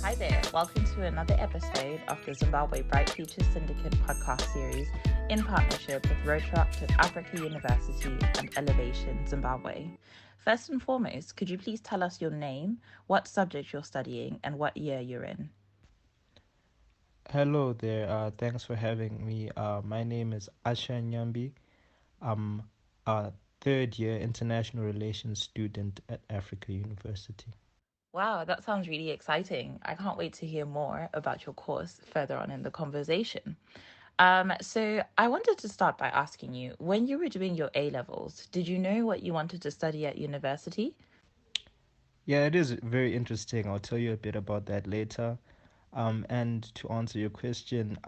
Hi there, welcome to another episode of the Zimbabwe Bright Futures Syndicate podcast series in partnership with Rotaract at Africa University and Elevation Zimbabwe. First and foremost, could you please tell us your name, what subject you're studying, and what year you're in? Hello there. Thanks for having me. My name is Usher Nyambi. I'm a third year international relations student at Africa University. Wow, that sounds really exciting. I can't wait to hear more about your course further on in the conversation. So I wanted to start by asking you, when you were doing your A levels, did you know what you wanted to study at university? Yeah, it is very interesting. I'll tell you a bit about that later. And to answer your question,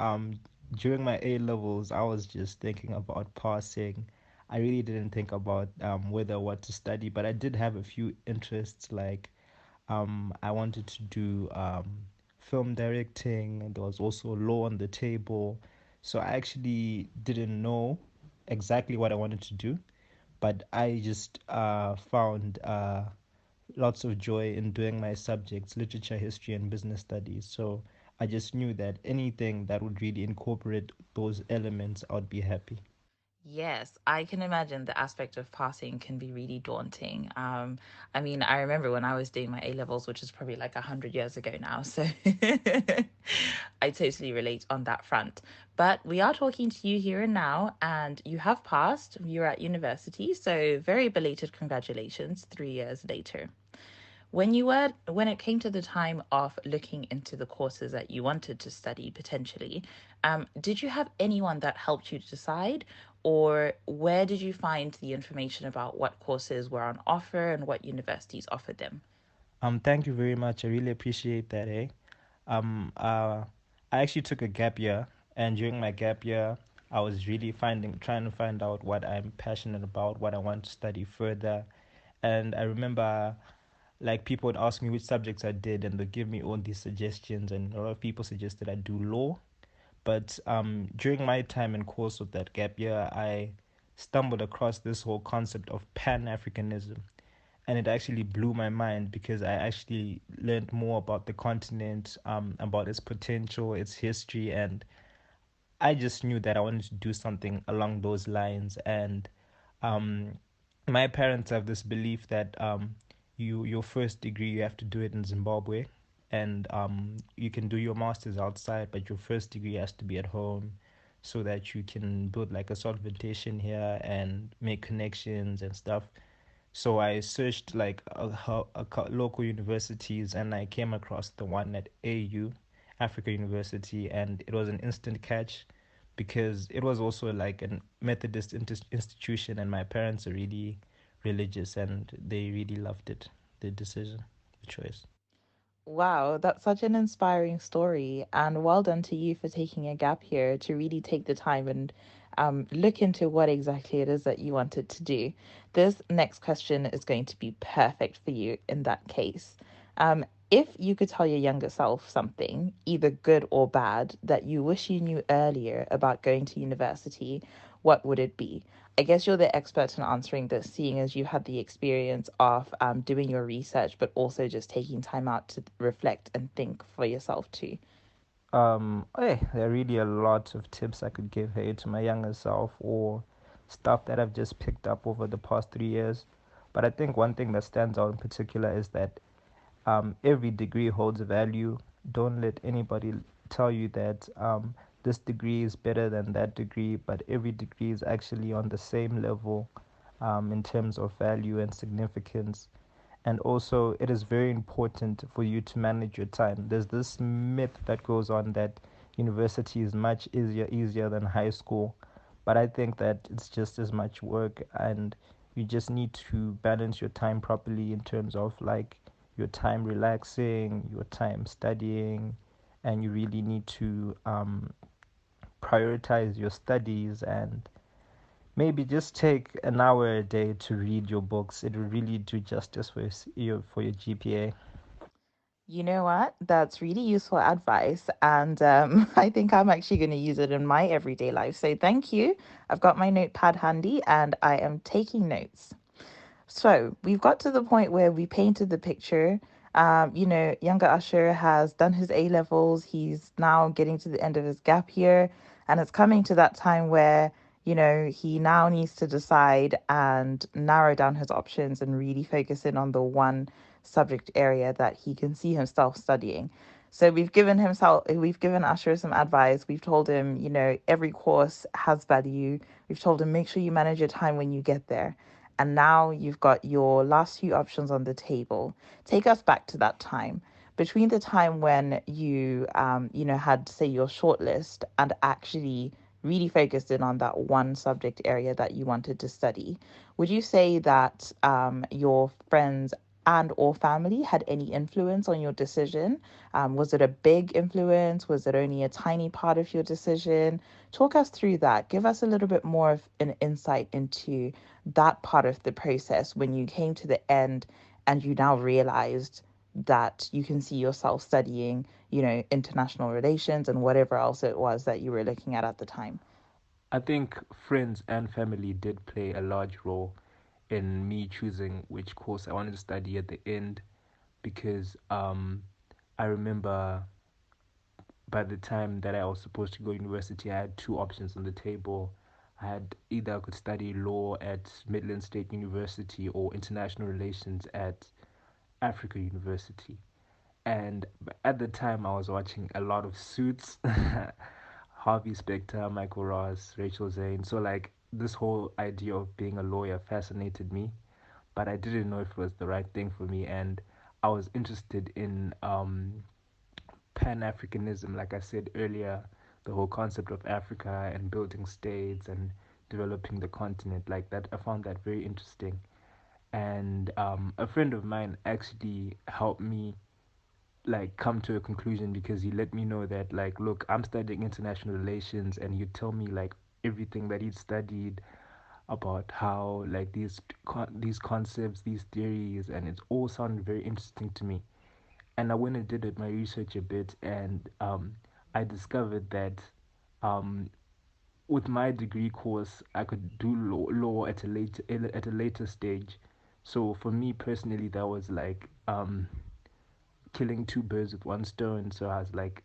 during my A levels, I was just thinking about passing. I really didn't think about whether what to study, but I did have a few interests like I wanted to do film directing, and there was also law on the table. So I actually didn't know exactly what I wanted to do, but I just found lots of joy in doing my subjects, literature, history, and business studies. So I just knew that anything that would really incorporate those elements, I would be happy. Yes, I can imagine the aspect of passing can be really daunting. I mean, I remember when I was doing my A levels, which is probably like 100 years ago now. So I totally relate on that front. But we are talking to you here and now, and you have passed. You're at university. So very belated congratulations 3 years later. When it came to the time of looking into the courses that you wanted to study potentially, did you have anyone that helped you decide, or where did you find the information about what courses were on offer and what universities offered them? Thank you very much. I really appreciate that, eh? Um, uh, I actually took a gap year, and during my gap year, I was really trying to find out what I'm passionate about, what I want to study further. And I remember, like, people would ask me which subjects I did, and they'd give me all these suggestions, and a lot of people suggested I do law. But during my time in course of that gap year, I stumbled across this whole concept of Pan Africanism, and it actually blew my mind because I actually learned more about the continent, about its potential, its history, and I just knew that I wanted to do something along those lines. And um, my parents have this belief that your first degree you have to do it in Zimbabwe, and you can do your masters outside, but your first degree has to be at home, so that you can build like a solventation here and make connections and stuff. So I searched like local universities, and I came across the one at AU, Africa University, and it was an instant catch because it was also like a Methodist institution, and my parents are really religious, and they really loved it, the decision, the choice. Wow, that's such an inspiring story. And well done to you for taking a gap here to really take the time and look into what exactly it is that you wanted to do. This next question is going to be perfect for you in that case. If you could tell your younger self something, either good or bad, that you wish you knew earlier about going to university, what would it be? I guess you're the expert in answering this, seeing as you had the experience of doing your research, but also just taking time out to reflect and think for yourself too. There are really a lot of tips I could give here to my younger self, or stuff that I've just picked up over the past 3 years. But I think one thing that stands out in particular is that every degree holds a value. Don't let anybody tell you that this degree is better than that degree, but every degree is actually on the same level in terms of value and significance. And also, it is very important for you to manage your time. There's this myth that goes on that university is much easier than high school, but I think that it's just as much work, and you just need to balance your time properly in terms of like your time relaxing, your time studying, and you really need to prioritize your studies, and maybe just take an hour a day to read your books. It will really do justice for your GPA. You know what? That's really useful advice. And I think I'm actually going to use it in my everyday life. So thank you. I've got my notepad handy and I am taking notes. So we've got to the point where we painted the picture. Younger Usher has done his A levels. He's now getting to the end of his gap year, and it's coming to that time where, he now needs to decide and narrow down his options and really focus in on the one subject area that he can see himself studying. So we've given Usher some advice. We've told him, every course has value. We've told him, make sure you manage your time when you get there. And now you've got your last few options on the table. Take us back to that time. Between the time when had, say, your shortlist and actually really focused in on that one subject area that you wanted to study, would you say that your friends and or family had any influence on your decision? Was it a big influence? Was it only a tiny part of your decision? Talk us through that. Give us a little bit more of an insight into that part of the process when you came to the end and you now realized that you can see yourself studying, international relations and whatever else it was that you were looking at the time. I think friends and family did play a large role in me choosing which course I wanted to study at the end because I remember by the time that I was supposed to go to university, I had two options on the table. I had either I could study law at Midland State University or international relations at Africa University. And at the time, I was watching a lot of Suits, Harvey Specter, Michael Ross, Rachel Zane. So, like, this whole idea of being a lawyer fascinated me, but I didn't know if it was the right thing for me. And I was interested in Pan Africanism, like I said earlier, the whole concept of Africa and building states and developing the continent, like that. I found that very interesting. And a friend of mine actually helped me like come to a conclusion because he let me know that like look, I'm studying international relations, and he'd tell me like everything that he'd studied about how like these concepts, these theories, and it all sounded very interesting to me. And I went and did my research a bit, and I discovered that um, with my degree course, I could do law at a later stage. So for me personally, that was like killing two birds with one stone. So I was like,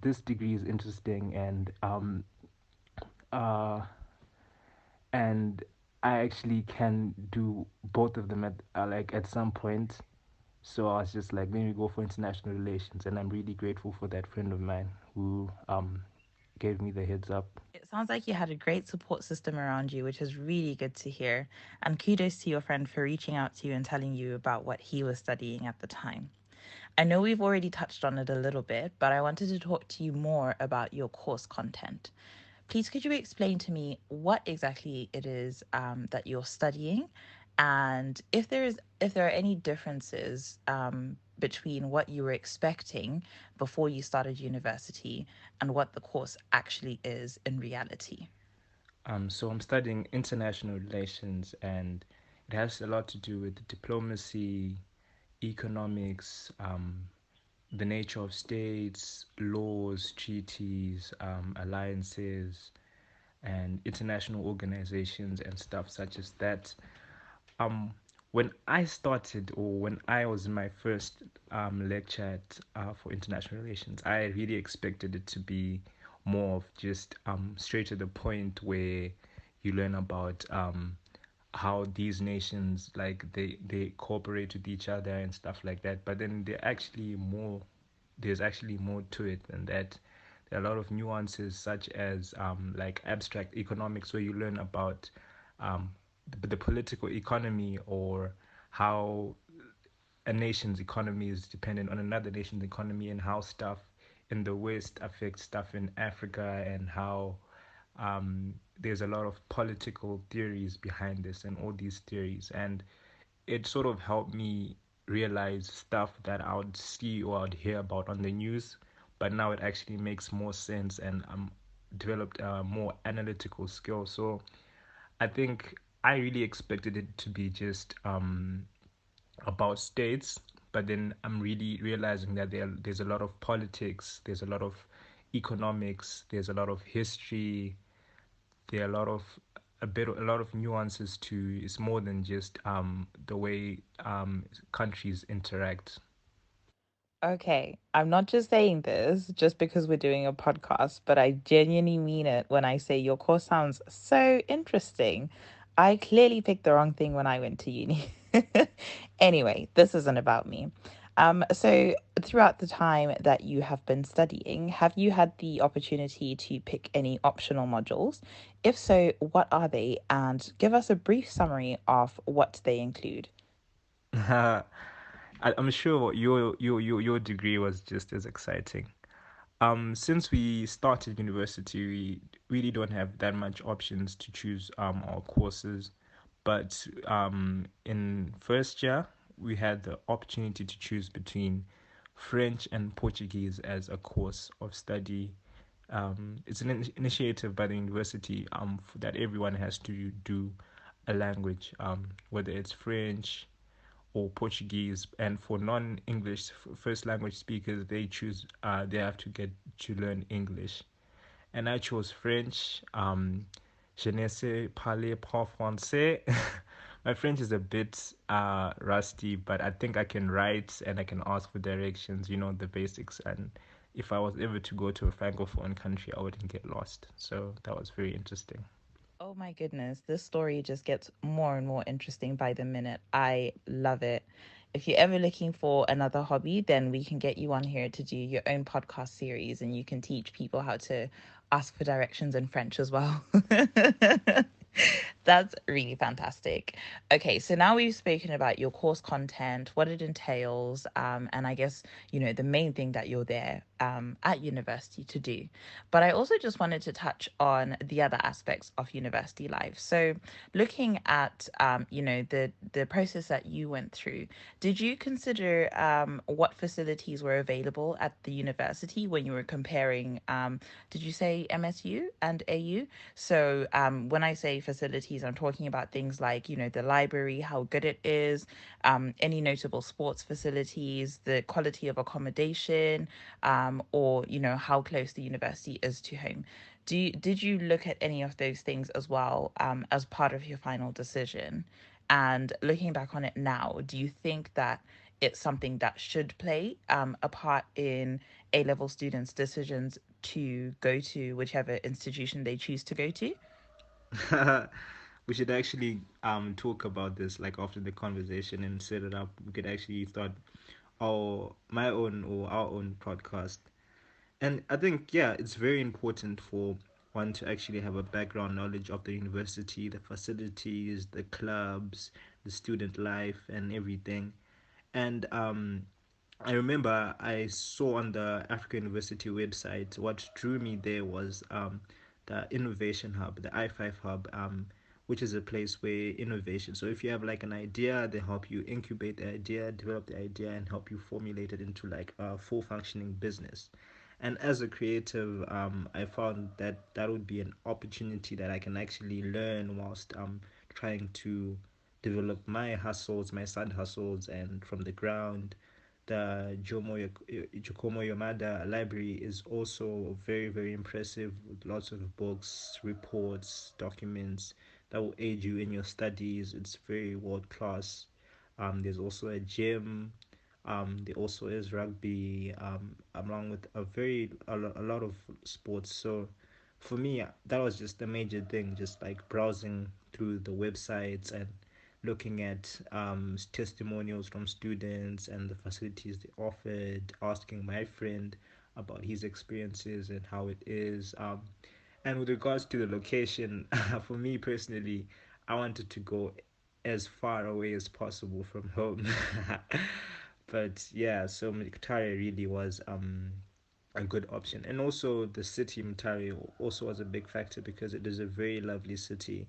this degree is interesting, uh, and I actually can do both of them at some point. So I was just like, let me go for international relations, and I'm really grateful for that friend of mine who gave me the heads up. It sounds like you had a great support system around you, which is really good to hear. And kudos to your friend for reaching out to you and telling you about what he was studying at the time. I know we've already touched on it a little bit, but I wanted to talk to you more about your course content. Please, could you explain to me what exactly it is that you're studying, and if there are any differences between what you were expecting before you started university and what the course actually is in reality? So I'm studying international relations, and it has a lot to do with diplomacy, economics, the nature of states, laws, treaties, alliances, and international organizations and stuff such as that. Um, when I started, or when I was in my first lecture for international relations, I really expected it to be more of just straight to the point where you learn about how these nations like they cooperate with each other and stuff like that. But then there's actually more to it than that. There are a lot of nuances such as like abstract economics, where you learn about um, the political economy, or how a nation's economy is dependent on another nation's economy, and how stuff in the West affects stuff in Africa, and how there's a lot of political theories behind this and all these theories. And it sort of helped me realize stuff that I would see or I'd hear about on the news, but now it actually makes more sense, and developed a more analytical skill. So I think I really expected it to be just about states, but then I'm really realizing that there's a lot of politics, there's a lot of economics, there's a lot of history, there are a lot of a lot of nuances to. It's more than just the way countries interact. Okay, I'm not just saying this just because we're doing a podcast, but I genuinely mean it when I say your course sounds so interesting. I clearly picked the wrong thing when I went to uni. Anyway, this isn't about me. So throughout the time that you have been studying, have you had the opportunity to pick any optional modules? If so, what are they? And give us a brief summary of what they include. I'm sure your degree was just as exciting. Since we started university, we really don't have that much options to choose our courses. But in first year, we had the opportunity to choose between French and Portuguese as a course of study. It's an initiative by the university that everyone has to do a language, whether it's French or Portuguese. And for non-English first language speakers, they have to get to learn English. And I chose French. Je ne sais parler pas français. My French is a bit rusty, but I think I can write and I can ask for directions, the basics. And if I was ever to go to a francophone country, I wouldn't get lost. So that was very interesting. Oh my goodness, this story just gets more and more interesting by the minute. I love it. If you're ever looking for another hobby, then we can get you on here to do your own podcast series and you can teach people how to ask for directions in French as well. That's really fantastic. Okay, so now we've spoken about your course content, what it entails, and I guess, the main thing that you're there at university to do. But I also just wanted to touch on the other aspects of university life. So, looking at, the process that you went through, did you consider what facilities were available at the university when you were comparing, did you say MSU and AU? So when I say facilities, I'm talking about things like, the library, how good it is, any notable sports facilities, the quality of accommodation, or, how close the university is to home. Did you look at any of those things as well as part of your final decision? And looking back on it now, do you think that it's something that should play a part in A level students' decisions to go to whichever institution they choose to go to? We should actually talk about this like after the conversation and set it up. We could actually start my own or our own podcast. And I think it's very important for one to actually have a background knowledge of the university, the facilities, the clubs, the student life, and everything. And I remember I saw on the Africa University website what drew me there was the Innovation Hub, the I5 Hub, which is a place where innovation. So if you have like an idea, they help you incubate the idea, develop the idea, and help you formulate it into like a full functioning business. And as a creative, I found that that would be an opportunity that I can actually learn whilst trying to develop my hustles, my side hustles, and from the ground. The Jokomo Yamada library is also very, very impressive with lots of books, reports, documents that will aid you in your studies. It's very world class. There's also a gym. There also is rugby, along with a lot of sports. So for me, that was just a major thing, just like browsing through the websites and looking at testimonials from students and the facilities they offered, asking my friend about his experiences and how it is. And with regards to the location, for me personally, I wanted to go as far away as possible from home. But yeah, so Mkhitaryan really was a good option. And also the city Mutare also was a big factor because it is a very lovely city.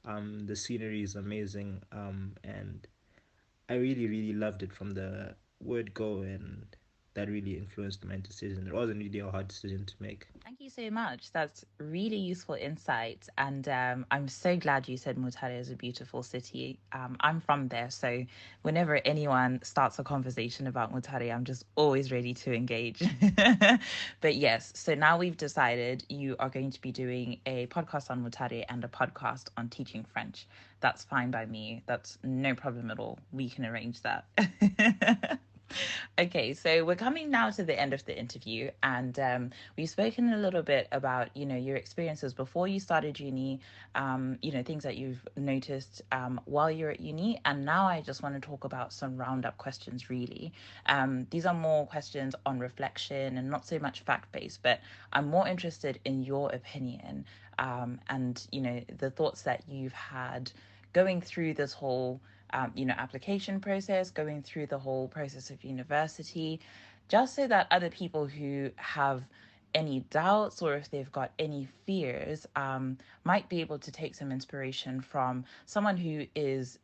The scenery is amazing, and I really, really loved it from the word go. And that really influenced my decision. It wasn't really a hard decision to make. Thank you so much. That's really useful insight. And I'm so glad you said Mutare is a beautiful city. I'm from there. So whenever anyone starts a conversation about Mutare, I'm just always ready to engage. But yes, so now we've decided you are going to be doing a podcast on Mutare and a podcast on teaching French. That's fine by me. That's no problem at all. We can arrange that. Okay, so we're coming now to the end of the interview, and we've spoken a little bit about your experiences before you started uni, things that you've noticed while you're at uni, and now I just want to talk about some roundup questions. Really, these are more questions on reflection and not so much fact based, but I'm more interested in your opinion and the thoughts that you've had going through this whole application process, going through the whole process of university, just so that other people who have any doubts or if they've got any fears might be able to take some inspiration from someone who is,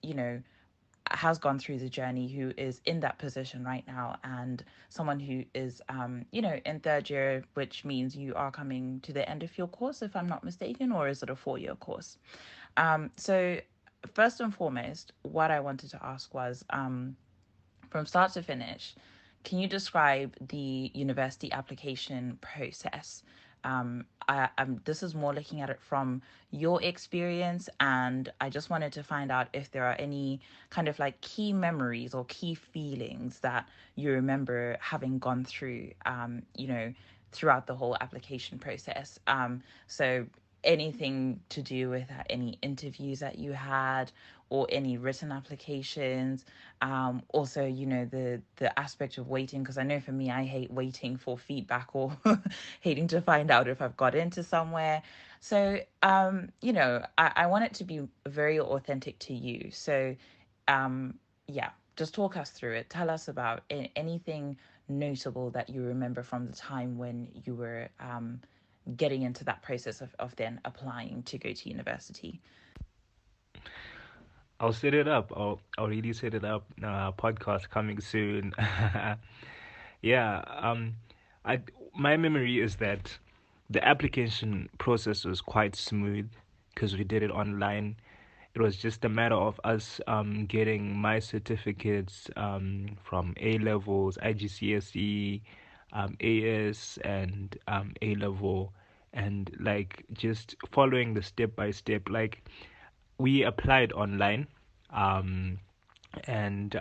has gone through the journey, who is in that position right now, and someone who is, in third year, which means you are coming to the end of your course, if I'm not mistaken, or is it a 4-year course? So first and foremost, what I wanted to ask was, from start to finish, can you describe the university application process? This is more looking at it from your experience, and I just wanted to find out if there are any kind of like key memories or key feelings that you remember having gone through, throughout the whole application process. So anything to do with any interviews that you had or any written applications, also the aspect of waiting, because I know for me I hate waiting for feedback or hating to find out if I've got into somewhere. So I want it to be very authentic to you. So yeah, just talk us through it. Tell us about anything notable that you remember from the time when you were getting into that process of then applying to go to university. I'll set it up. I'll really set it up. Podcast coming soon. Yeah. I My memory is that the application process was quite smooth because we did it online. It was just a matter of us getting my certificates from A levels, IGCSE, AS, and A level, and like just following the step by step. Like we applied online, um, and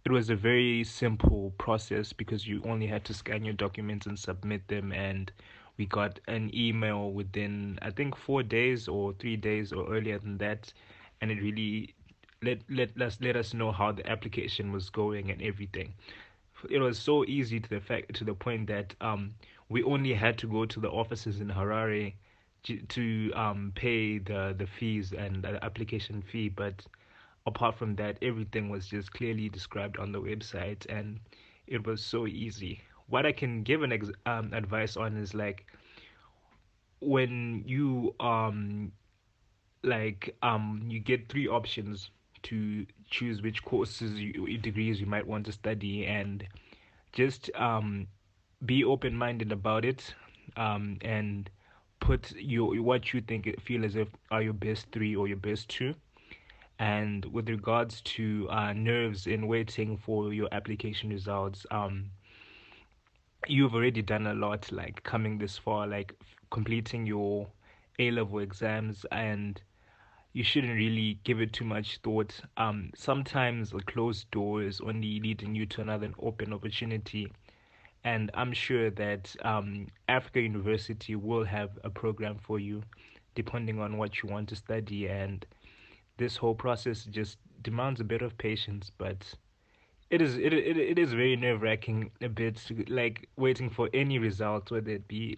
it was a very simple process because you only had to scan your documents and submit them, and we got an email within I think 4 days or 3 days or earlier than that, and it really let us know how the application was going and everything. It was so easy to the point that we only had to go to the offices in Harare to pay the fees and the application fee, but apart from that, everything was just clearly described on the website, and it was so easy. What I can give an advice on is like when you you get three options to choose which degrees you might want to study, and just be open-minded about it, and put your what you think feel as if are your best three or your best two. And with regards to nerves in waiting for your application results, you've already done a lot, like coming this far, like completing your A level exams, and you shouldn't really give it too much thought. Sometimes a closed door is only leading you to another open opportunity. And I'm sure that Africa University will have a program for you depending on what you want to study. And this whole process just demands a bit of patience, but it is very nerve wracking a bit, like waiting for any results, whether it be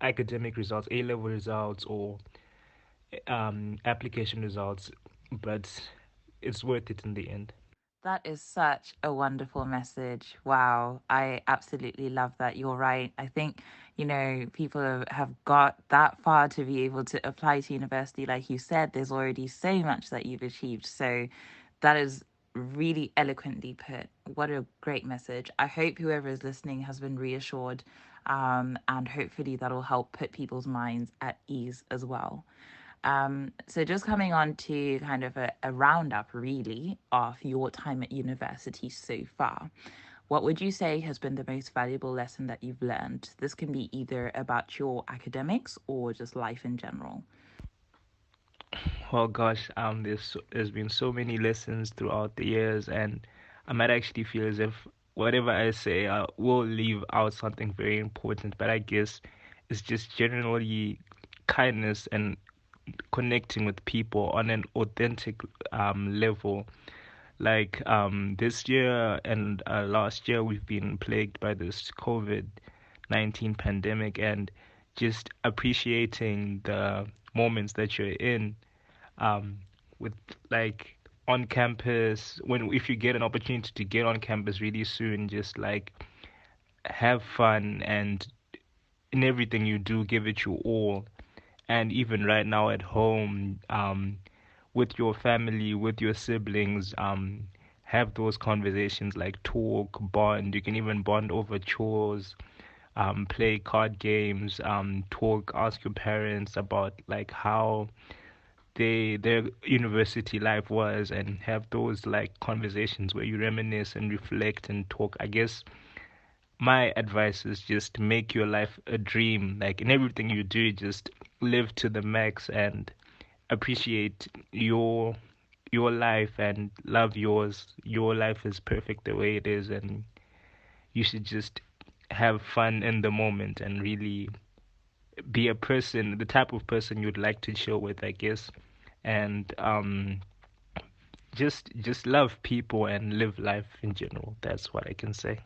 academic results, A level results, or application results. But it's worth it in the end. That is such a wonderful message. Wow. I absolutely love that. You're right. I think, people have got that far to be able to apply to university. Like you said, there's already so much that you've achieved. So that is really eloquently put. What a great message. I hope whoever is listening has been reassured, and hopefully that'll help put people's minds at ease as well. So, just coming on to kind of a roundup, really, of your time at university so far. What would you say has been the most valuable lesson that you've learned? This can be either about your academics or just life in general. Well, gosh, there's been so many lessons throughout the years, and I might actually feel as if whatever I say, I will leave out something very important. But I guess it's just generally kindness and connecting with people on an authentic level. Like this year and last year, we've been plagued by this COVID-19 pandemic, and just appreciating the moments that you're in, um, with like on campus, when if you get an opportunity to get on campus really soon, just like have fun, and in everything you do, give it your all. And even right now at home, with your family, with your siblings, have those conversations, like talk, bond. You can even bond over chores, play card games, talk, ask your parents about like how their university life was, and have those like conversations where you reminisce and reflect and talk. I guess my advice is just make your life a dream. Like in everything you do, just live to the max and appreciate your life and love yours. Your life is perfect the way it is, and you should just have fun in the moment and really be a person, the type of person you'd like to chill with, I guess. And just love people and live life in general. That's what I can say.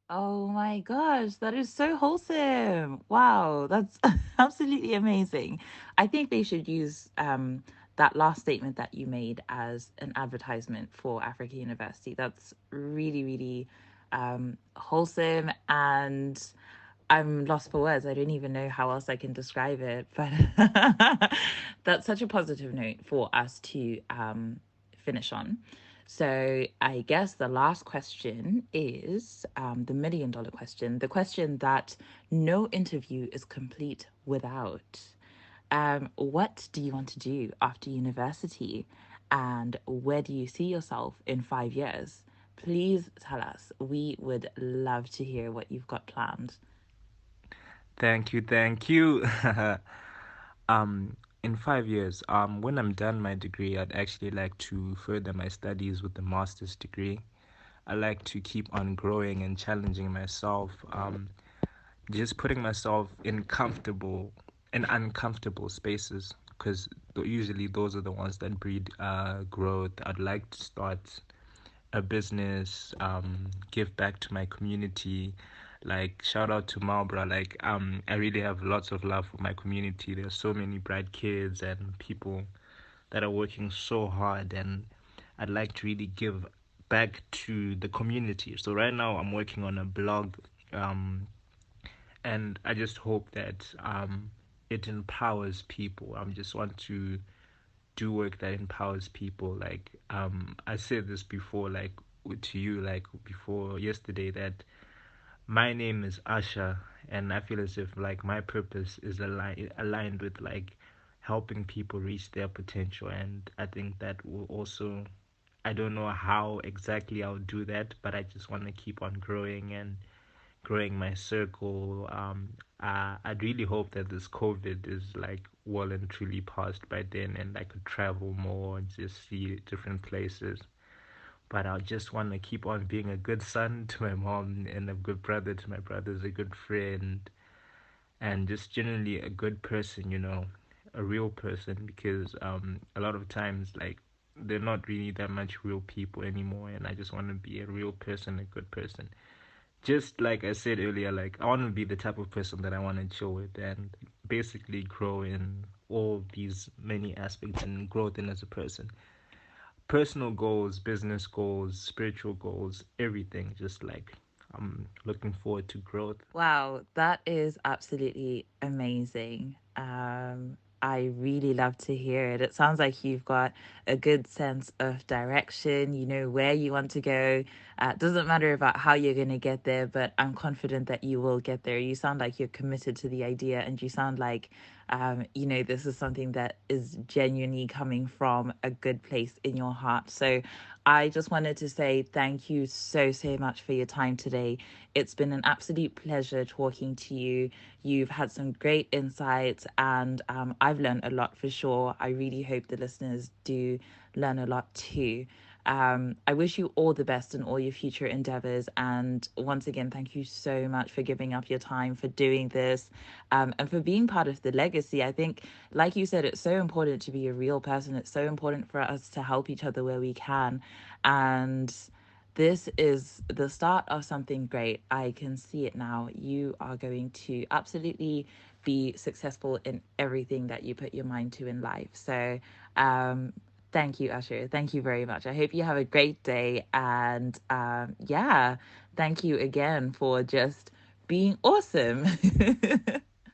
Oh my gosh, that is so wholesome. Wow, that's absolutely amazing. I think they should use that last statement that you made as an advertisement for Africa University. That's really, really wholesome, and I'm lost for words. I don't even know how else I can describe it, but that's such a positive note for us to finish on. So, I guess the last question is the $1 million question, the question that no interview is complete without. What do you want to do after university? And where do you see yourself in 5 years? Please tell us. We would love to hear what you've got planned. Thank you, thank you. In 5 years, when I'm done my degree, I'd actually like to further my studies with the master's degree. I like to keep on growing and challenging myself, just putting myself in comfortable and uncomfortable spaces, because usually those are the ones that breed growth. I'd like to start a business, give back to my community. Like shout out to Malbra. Like I really have lots of love for my community. There's so many bright kids and people that are working so hard, and I'd like to really give back to the community. So right now I'm working on a blog, um, and I just hope that it empowers people. I just want to do work that empowers people. Like I said this before, like to you, like before yesterday, that my name is Usher, and I feel as if like my purpose is aligned with like helping people reach their potential. And I think that will also, I don't know how exactly I'll do that, but I just want to keep on growing and growing my circle. I'd really hope that this COVID is like well and truly past by then, and I could travel more and just see different places. But I just want to keep on being a good son to my mom, and a good brother to my brothers, a good friend, and just generally a good person, a real person, because a lot of times, like, they're not really that much real people anymore, and I just want to be a real person, a good person. Just like I said earlier, like, I want to be the type of person that I want to chill with and basically grow in all these many aspects and growth in as a person. Personal goals, business goals, spiritual goals, everything. Just like I'm looking forward to growth. Wow, that is absolutely amazing. I really love to hear it. It sounds like you've got a good sense of direction. You know where you want to go. Doesn't matter about how you're going to get there, but I'm confident that you will get there. You sound like you're committed to the idea, and you sound like, this is something that is genuinely coming from a good place in your heart. So I just wanted to say thank you so, so much for your time today. It's been an absolute pleasure talking to you. You've had some great insights, and I've learned a lot for sure. I really hope the listeners do learn a lot too. I wish you all the best in all your future endeavors. And once again, thank you so much for giving up your time, for doing this, and for being part of the legacy. I think, like you said, it's so important to be a real person. It's so important for us to help each other where we can. And this is the start of something great. I can see it now. You are going to absolutely be successful in everything that you put your mind to in life. So, thank you, Usher. Thank you very much. I hope you have a great day. And yeah, thank you again for just being awesome.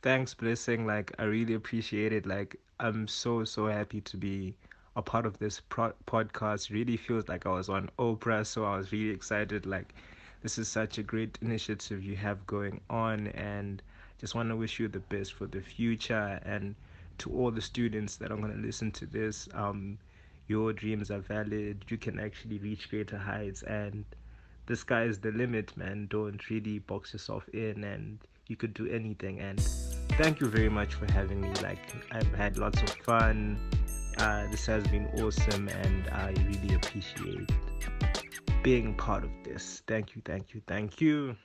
Thanks, Blessing. Like, I really appreciate it. Like, I'm so, so happy to be a part of this podcast. Really feels like I was on Oprah, so I was really excited. Like, this is such a great initiative you have going on, and just want to wish you the best for the future. And to all the students that are going to listen to this, your dreams are valid. You can actually reach greater heights, and the sky is the limit, man. Don't really box yourself in, and you could do anything. And thank you very much for having me. Like, I've had lots of fun. This has been awesome, and I really appreciate being part of this. Thank you, thank you, thank you.